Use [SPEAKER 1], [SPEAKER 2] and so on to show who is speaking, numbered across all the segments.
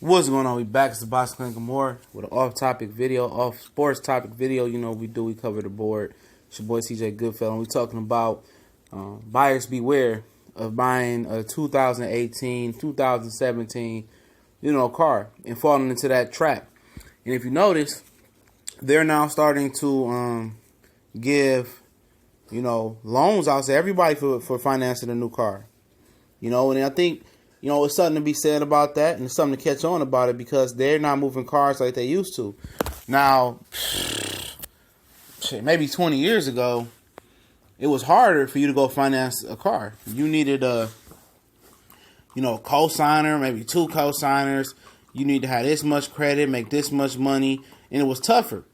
[SPEAKER 1] What's going on? We back. It's the Boss Clinic more with an off-topic video, off-sports topic video. You know what we cover the board. It's your boy CJ Goodfellow. We're talking about buyers beware of buying a 2018, 2017, car and falling into that trap. And if you notice, they're now starting to give, loans out to everybody for financing a new car. And I think, it's something to be said about that, and it's something to catch on about it because they're not moving cars like they used to. Now, maybe 20 years ago, it was harder for you to go finance a car. You needed a, co-signer, maybe two co-signers. You need to have this much credit, make this much money, and it was tougher.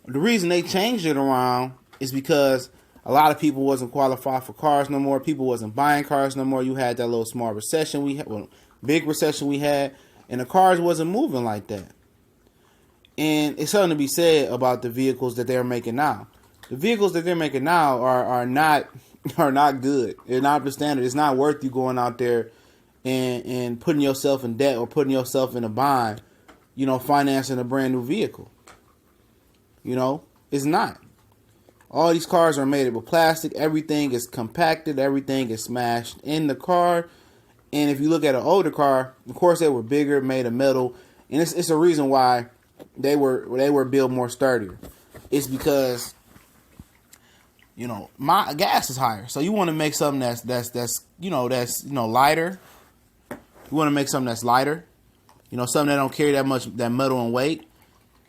[SPEAKER 1] The reason they changed it around is because a lot of people wasn't qualified for cars no more. People wasn't buying cars no more. You had that little small recession big recession we had, and the cars wasn't moving like that. And it's something to be said about the vehicles that they're making now. The vehicles that they're making now are not good. They're not the standard. It's not worth you going out there and putting yourself in debt or putting yourself in a bind, financing a brand new vehicle. It's not. All these cars are made with plastic. Everything is compacted. Everything is smashed in the car. And if you look at an older car, of course they were bigger, made of metal. And it's a reason why they were built more sturdier. It's because, my gas is higher. So you want to make something that's lighter. You want to make something that's lighter. Something that don't carry that metal and weight.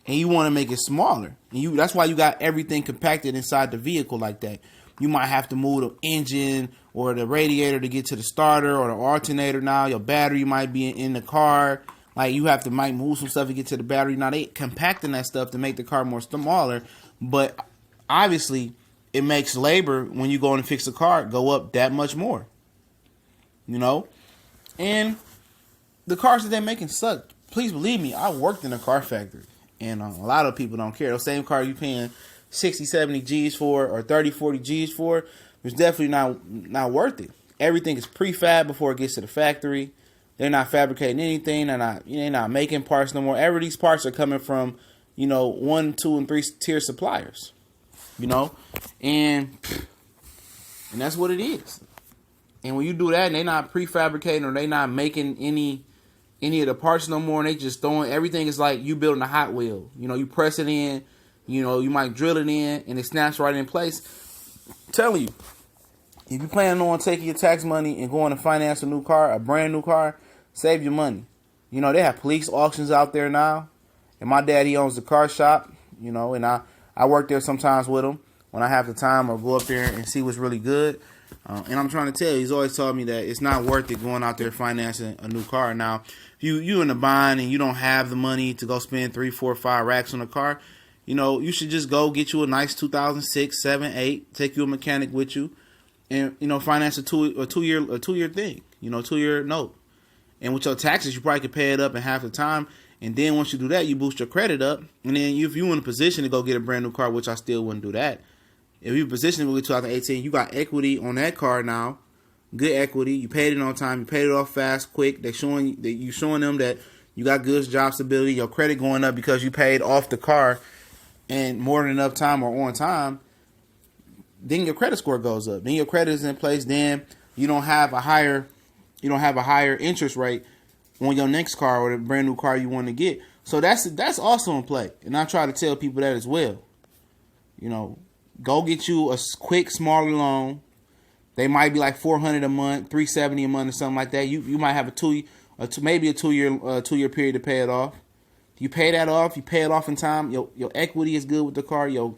[SPEAKER 1] And you want to make it smaller. And that's why you got everything compacted inside the vehicle like that. You might have to move the engine or the radiator to get to the starter or the alternator now. Your battery might be in the car. Like you might move some stuff to get to the battery. Now they compacting that stuff to make the car more smaller. But obviously it makes labor when you go in and fix the car go up that much more. And the cars that they're making suck. Please believe me, I worked in a car factory. And a lot of people don't care. Those same car you paying 60, 70 G's for or 30, 40 G's for, it's definitely not worth it. Everything is prefab before it gets to the factory. They're not fabricating anything. They're not making parts no more. Every these parts are coming from, 1, 2, and 3 tier suppliers. And that's what it is. And when you do that and they're not prefabricating or they're not making any of the parts no more, and they just throwing everything. Is like you building a Hot Wheel. You press it in, you might drill it in, and it snaps right in place. I'm telling you, if you planning on taking your tax money and going to finance a new car, a brand new car, save your money. They have police auctions out there now, and my dad, he owns the car shop, and I work there sometimes with him when I have the time or go up there and see what's really good. And I'm trying to tell you, he's always told me that it's not worth it going out there financing a new car. Now, if you in a bind and you don't have the money to go spend 3, 4, 5 racks on a car, you should just go get you a nice 2006, 7, 8, take you a mechanic with you, and finance a two year thing, 2-year note. And with your taxes, you probably could pay it up in half the time. And then once you do that, you boost your credit up. And then if you're in a position to go get a brand new car, which I still wouldn't do that. If you're positioned to go 2018, you got equity on that car now, good equity. You paid it on time. You paid it off fast, quick. You showing them that you got good job stability. Your credit going up because you paid off the car and more than enough time or on time. Then your credit score goes up. Then your credit is in place. Then you don't have a higher interest rate on your next car or the brand new car you want to get. So that's also in play. And I try to tell people that as well. Go get you a quick, smaller loan. They might be like $400 a month, $370 a month, or something like that. You might have maybe a 2-year period to pay it off. You pay that off. You pay it off in time. Your equity is good with the car. Your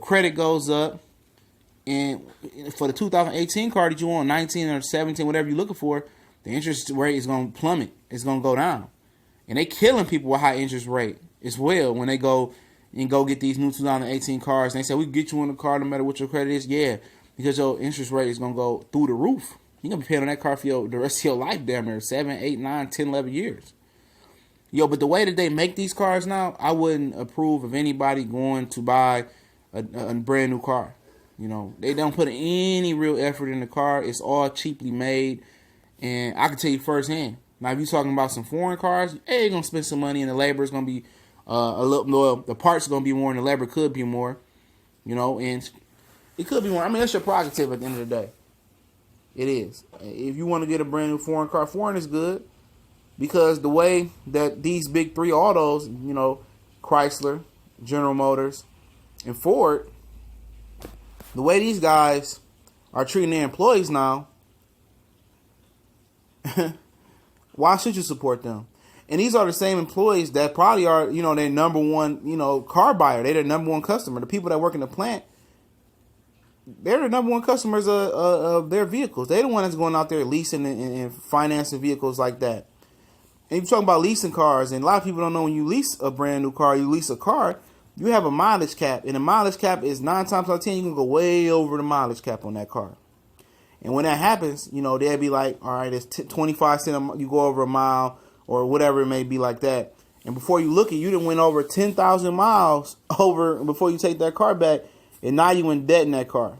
[SPEAKER 1] credit goes up. And for the 2018 car that you want, 19 or 17, whatever you're looking for, the interest rate is going to plummet. It's going to go down. And they killing people with high interest rate as well when they go get these new 2018 cars. And they say, we can get you in the car no matter what your credit is. Yeah, because your interest rate is going to go through the roof. You're going to be paying on that car for the rest of your life damn near 7, 8, 9, 10, 11 years. But the way that they make these cars now, I wouldn't approve of anybody going to buy a brand new car. They don't put any real effort in the car. It's all cheaply made. And I can tell you firsthand, Now, if you're talking about some foreign cars, hey, you're gonna spend some money, and the labor is gonna be a little more. The parts are gonna be more, and the labor could be more. And it could be more. I mean, that's your prerogative at the end of the day. It is. If you want to get a brand new foreign car, foreign is good because the way that these big three autos, Chrysler, General Motors, and Ford, the way these guys are treating their employees now, why should you support them? And these are the same employees that probably are, their number one, car buyer. They're their number one customer. The people that work in the plant, they're the number one customers of their vehicles. They're the one that's going out there leasing and financing vehicles like that. And you're talking about leasing cars, and a lot of people don't know when you lease a brand new car, you lease a car, you have a mileage cap. And the mileage cap is 9 times out of 10, you can go way over the mileage cap on that car. And when that happens, they'll be like, all right, it's 25 cents, you go over a mile or whatever it may be like that. And before you look at it, you done went over 10,000 miles over before you take that car back. And now you in debt in that car.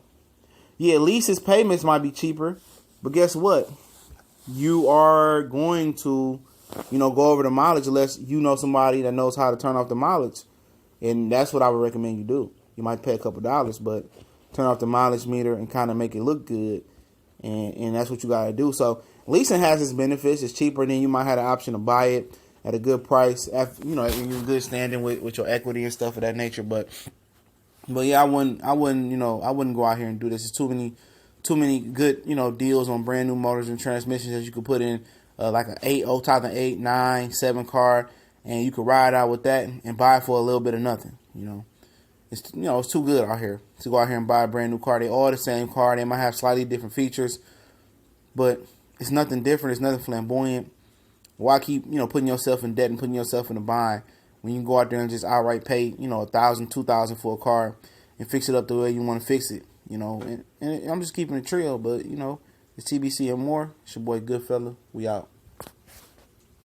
[SPEAKER 1] Yeah, leases payments might be cheaper. But guess what? You are going to, go over the mileage unless you know somebody that knows how to turn off the mileage. And that's what I would recommend you do. You might pay a couple dollars, but turn off the mileage meter and kind of make it look good. And that's what you got to do. So leasing has its benefits. It's cheaper than you might have the option to buy it at a good price. After, you're in good standing with your equity and stuff of that nature. But yeah, I wouldn't go out here and do this. There's too many good, deals on brand new motors and transmissions that you could put in like an 2008, 9, 7 car, and you could ride out with that and buy it for a little bit of nothing. It's too good out here to go out here and buy a brand new car. They all the same car. They might have slightly different features, but it's nothing different. It's nothing flamboyant. Why keep putting yourself in debt and putting yourself in a bind when you can go out there and just outright pay $1,000, $2,000 for a car and fix it up the way you want to fix it. And I'm just keeping it real, but it's TBC and more. It's your boy Goodfella. We out.